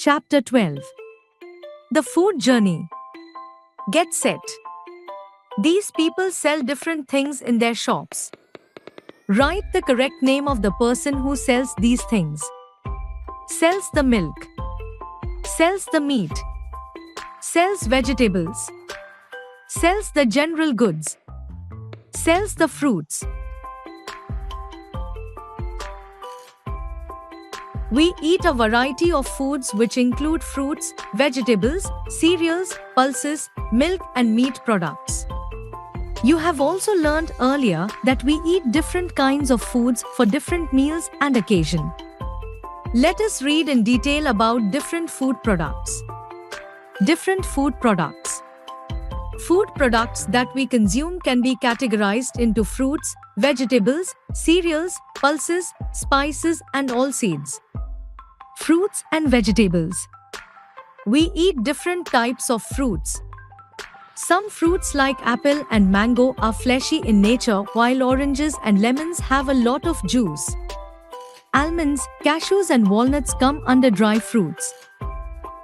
Chapter 12. The Food Journey. Get set. These people sell different things in their shops. Write the correct name of the person who sells these things. Sells the milk. Sells the meat. Sells vegetables. Sells the general goods. Sells the fruits. We eat a variety of foods which include fruits, vegetables, cereals, pulses, milk and meat products. You have also learned earlier that we eat different kinds of foods for different meals and occasion. Let us read in detail about different food products. Different food products. Food products that we consume can be categorized into fruits, vegetables, cereals, pulses, spices and oilseeds. Fruits and vegetables. We eat different types of fruits. Some fruits like apple and mango are fleshy in nature, while oranges and lemons have a lot of juice. Almonds, cashews and walnuts come under dry fruits.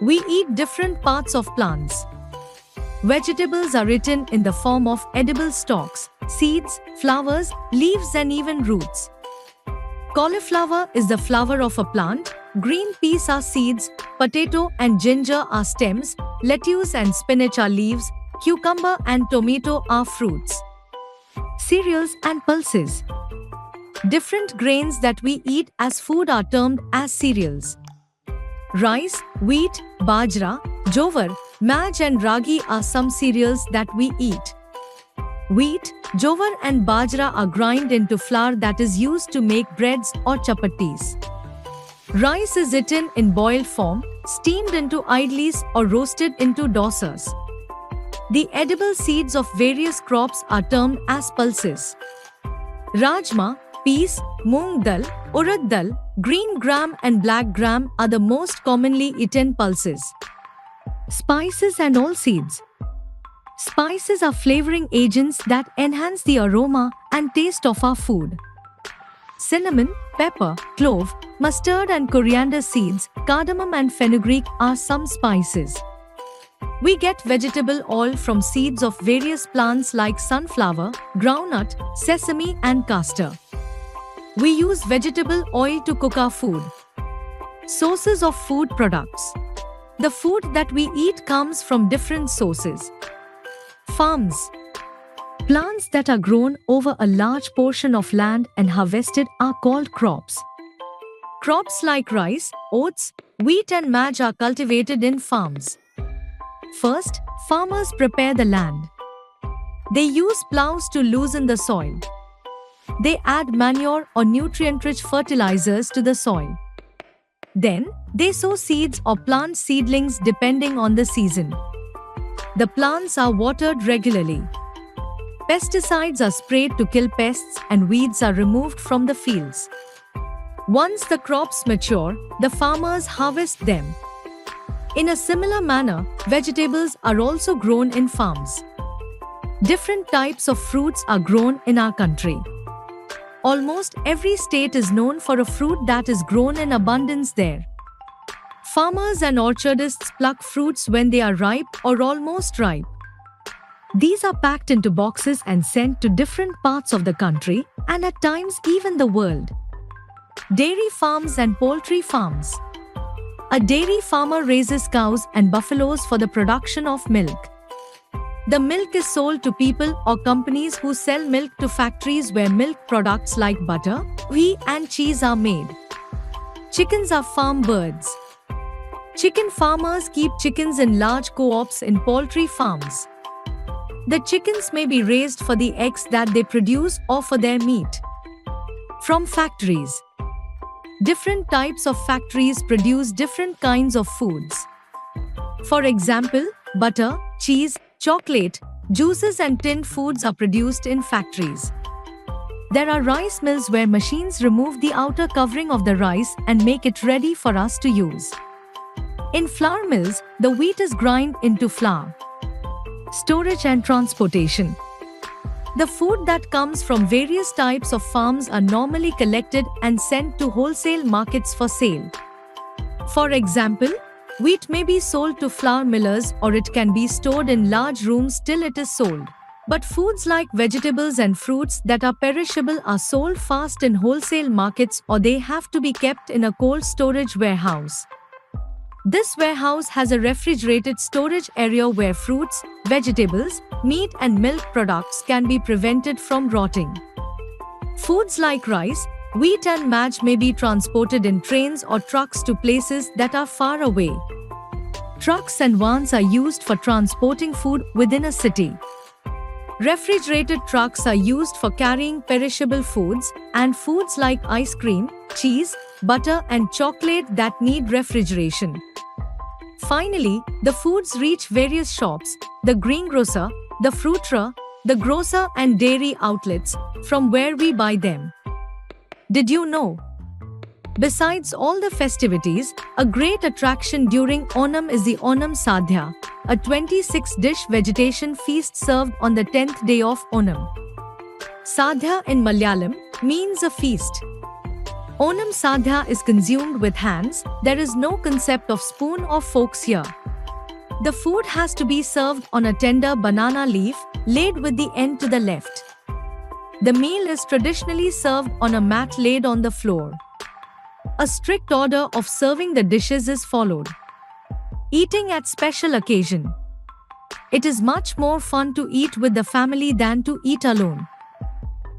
We eat different parts of plants. Vegetables are eaten in the form of edible stalks, seeds, flowers, leaves and even roots. Cauliflower is the flower of a plant, green peas are seeds, potato and ginger are stems, lettuce and spinach are leaves, cucumber and tomato are fruits. Cereals and pulses. Different grains that we eat as food are termed as cereals. Rice, wheat, bajra, jowar, maj and ragi are some cereals that we eat. Wheat, jowar and bajra are ground into flour that is used to make breads or chapatis. Rice is eaten in boiled form, steamed into idlis or roasted into dosas. The edible seeds of various crops are termed as pulses. Rajma, peas, moong dal, urad dal, green gram and black gram are the most commonly eaten pulses. Spices and oilseeds. Spices are flavoring agents that enhance the aroma and taste of our food. Cinnamon, pepper, clove, mustard and coriander seeds, cardamom and fenugreek are some spices. We get vegetable oil from seeds of various plants like sunflower, groundnut, sesame and castor. We use vegetable oil to cook our food. Sources of food products. The food that we eat comes from different sources. Farms. Plants that are grown over a large portion of land and harvested are called crops. Crops like rice, oats, wheat and maj are cultivated in farms. First, farmers prepare the land. They use plows to loosen the soil. They add manure or nutrient-rich fertilizers to the soil. Then, they sow seeds or plant seedlings depending on the season. The plants are watered regularly. Pesticides are sprayed to kill pests and weeds are removed from the fields. Once the crops mature, the farmers harvest them. In a similar manner, vegetables are also grown in farms. Different types of fruits are grown in our country. Almost every state is known for a fruit that is grown in abundance there. Farmers and orchardists pluck fruits when they are ripe or almost ripe. These are packed into boxes and sent to different parts of the country and at times even the world. Dairy farms and poultry farms. A dairy farmer raises cows and buffaloes for the production of milk. The milk is sold to people or companies who sell milk to factories where milk products like butter, ghee and cheese are made. Chickens are farm birds. Chicken farmers keep chickens in large co-ops in poultry farms. The chickens may be raised for the eggs that they produce or for their meat. From factories. Different types of factories produce different kinds of foods. For example, butter, cheese, chocolate, juices and tinned foods are produced in factories. There are rice mills where machines remove the outer covering of the rice and make it ready for us to use. In flour mills, the wheat is ground into flour. Storage and transportation. The food that comes from various types of farms are normally collected and sent to wholesale markets for sale. For example, Wheat may be sold to flour millers or it can be stored in large rooms till it is sold. But foods like vegetables and fruits that are perishable are sold fast in wholesale markets or they have to be kept in a cold storage warehouse. This warehouse has a refrigerated storage area where fruits, vegetables, meat and milk products can be prevented from rotting. Foods like rice, wheat and maize may be transported in trains or trucks to places that are far away. Trucks and vans are used for transporting food within a city. Refrigerated trucks are used for carrying perishable foods and foods like ice cream, cheese, butter and chocolate that need refrigeration. Finally, the foods reach various shops, the greengrocer, the fruiterer, the grocer and dairy outlets, from where we buy them. Did you know? Besides all the festivities, a great attraction during Onam is the Onam Sadhya, a 26-dish vegetation feast served on the 10th day of Onam. Sadhya in Malayalam means a feast. Onam Sadhya is consumed with hands, there is no concept of spoon or forks here. The food has to be served on a tender banana leaf, laid with the end to the left. The meal is traditionally served on a mat laid on the floor. A strict order of serving the dishes is followed. Eating at special occasion. It is much more fun to eat with the family than to eat alone.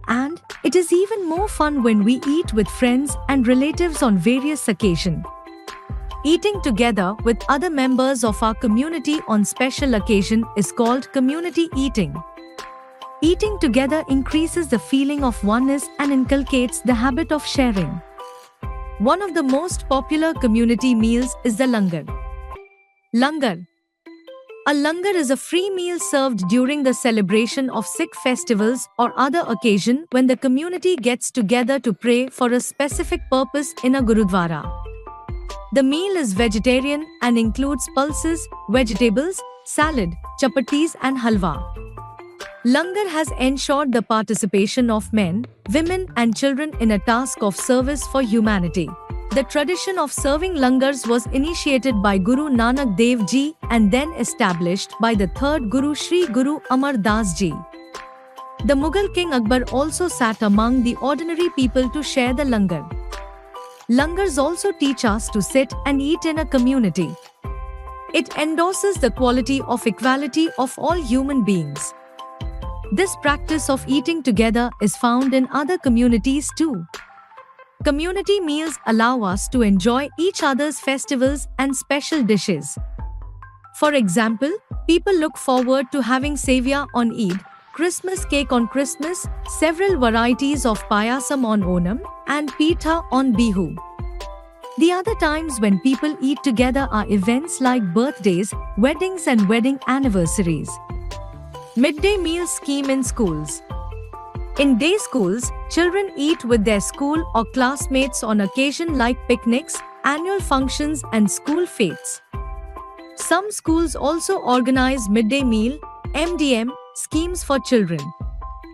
And it is even more fun when we eat with friends and relatives on various occasions. Eating together with other members of our community on special occasion is called community eating. Eating together increases the feeling of oneness and inculcates the habit of sharing. One of the most popular community meals is the langar. Langar. A langar is a free meal served during the celebration of Sikh festivals or other occasion when the community gets together to pray for a specific purpose in a gurudwara. The meal is vegetarian and includes pulses, vegetables, salad, chapatis and halwa. Langar has ensured the participation of men, women and children in a task of service for humanity. The tradition of serving langars was initiated by Guru Nanak Dev Ji and then established by the third Guru Sri Guru Amar Das Ji. The Mughal king Akbar also sat among the ordinary people to share the langar. Langars also teach us to sit and eat in a community. It endorses the quality of equality of all human beings. This practice of eating together is found in other communities too. Community meals allow us to enjoy each other's festivals and special dishes. For example, people look forward to having sevia on Eid, Christmas cake on Christmas, several varieties of payasam on Onam, and pitha on Bihu. The other times when people eat together are events like birthdays, weddings and wedding anniversaries. Midday meal scheme in schools. In day schools, children eat with their school or classmates on occasion like picnics, annual functions and school fetes. Some schools also organize midday meal, MDM, schemes for children.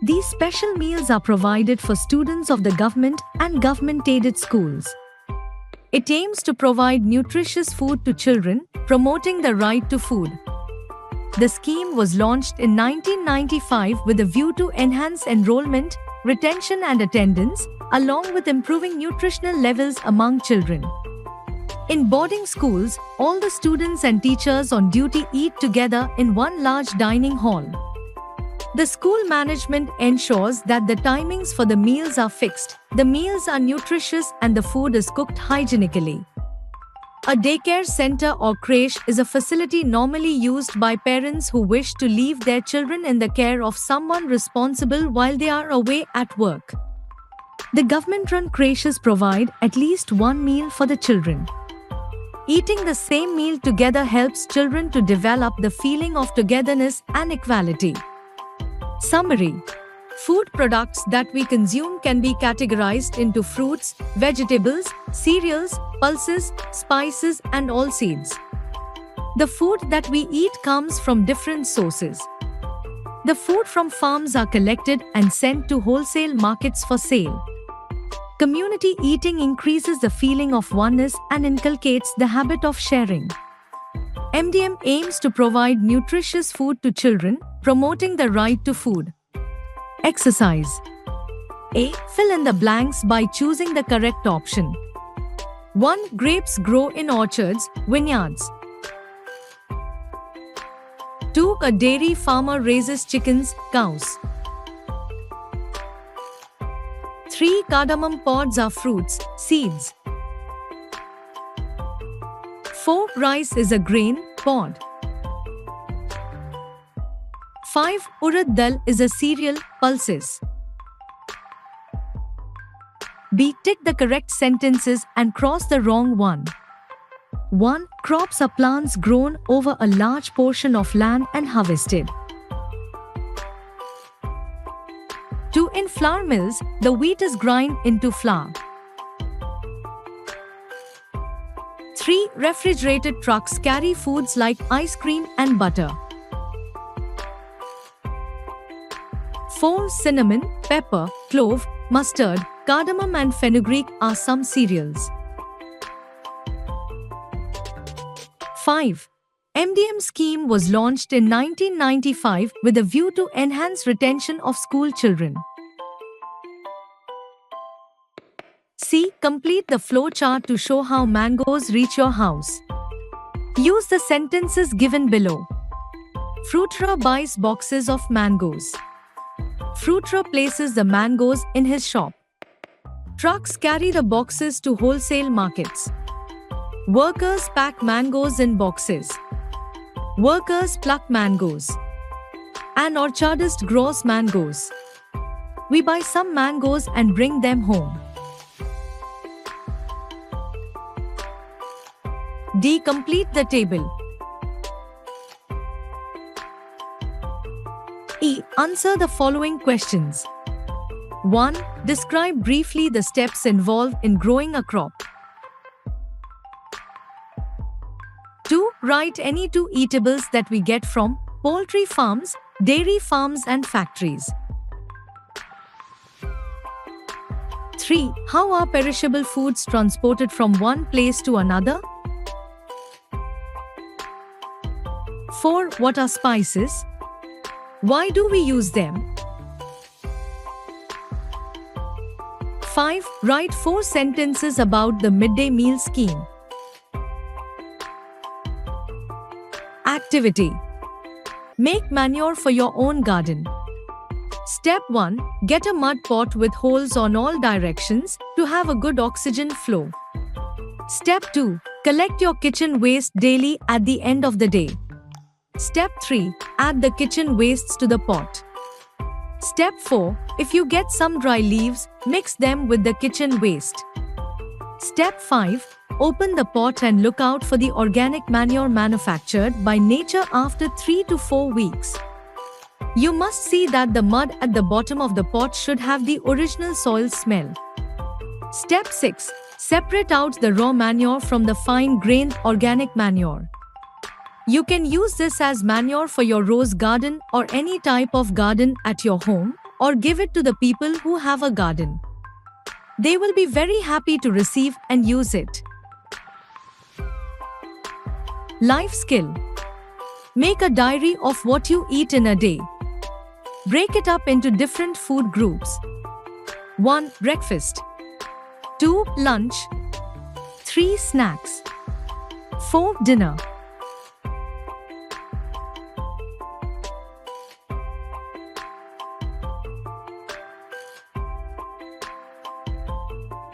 These special meals are provided for students of the government and government-aided schools. It aims to provide nutritious food to children, promoting the right to food. The scheme was launched in 1995 with a view to enhance enrollment, retention and attendance, along with improving nutritional levels among children. In boarding schools, all the students and teachers on duty eat together in one large dining hall. The school management ensures that the timings for the meals are fixed, the meals are nutritious and the food is cooked hygienically. A daycare center or creche is a facility normally used by parents who wish to leave their children in the care of someone responsible while they are away at work. The government-run creches provide at least one meal for the children. Eating the same meal together helps children to develop the feeling of togetherness and equality. Summary. Food products that we consume can be categorized into fruits, vegetables, cereals, pulses, spices and oilseeds. The food that we eat comes from different sources. The food from farms are collected and sent to wholesale markets for sale. Community eating increases the feeling of oneness and inculcates the habit of sharing. MDM aims to provide nutritious food to children, promoting the right to food. Exercise. A. Fill in the blanks by choosing the correct option. 1. Grapes grow in orchards, vineyards. 2. A dairy farmer raises chickens, cows. 3. Cardamom pods are fruits, seeds. 4. Rice is a grain, pod. 5. Urad dal is a cereal, pulses. B. Tick the correct sentences and cross the wrong one. 1. Crops are plants grown over a large portion of land and harvested. 2. In flour mills, the wheat is ground into flour. 3. Refrigerated trucks carry foods like ice cream and butter. 4. Cinnamon, pepper, clove, mustard, cardamom and fenugreek are some cereals. 5. MDM scheme was launched in 1995 with a view to enhance retention of school children. C. Complete the flow chart to show how mangoes reach your house. Use the sentences given below. Fruitra buys boxes of mangoes. Fruitra places the mangoes in his shop. Trucks carry the boxes to wholesale markets. Workers pack mangoes in boxes. Workers pluck mangoes. An orchardist grows mangoes. We buy some mangoes and bring them home. D. Complete the table. E. Answer the following questions. 1. Describe briefly the steps involved in growing a crop. 2. Write any 2 eatables that we get from poultry farms, dairy farms and factories. 3. How are perishable foods transported from one place to another? 4. What are spices? Why do we use them? 5. Write 4 sentences about the midday meal scheme. Activity. Make manure for your own garden. Step 1. Get a mud pot with holes on all directions to have a good oxygen flow. Step 2. Collect your kitchen waste daily at the end of the day. Step 3. Add the kitchen wastes to the pot. Step 4. If you get some dry leaves, mix them with the kitchen waste. Step 5. Open the pot and look out for the organic manure manufactured by nature after 3 to 4 weeks. You must see that the mud at the bottom of the pot should have the original soil smell. Step 6. Separate out the raw manure from the fine-grained organic manure. You can use this as manure for your rose garden or any type of garden at your home, or give it to the people who have a garden. They will be very happy to receive and use it. Life skill. Make a diary of what you eat in a day. Break it up into different food groups. 1. Breakfast. 2. Lunch. 3. Snacks. 4. Dinner.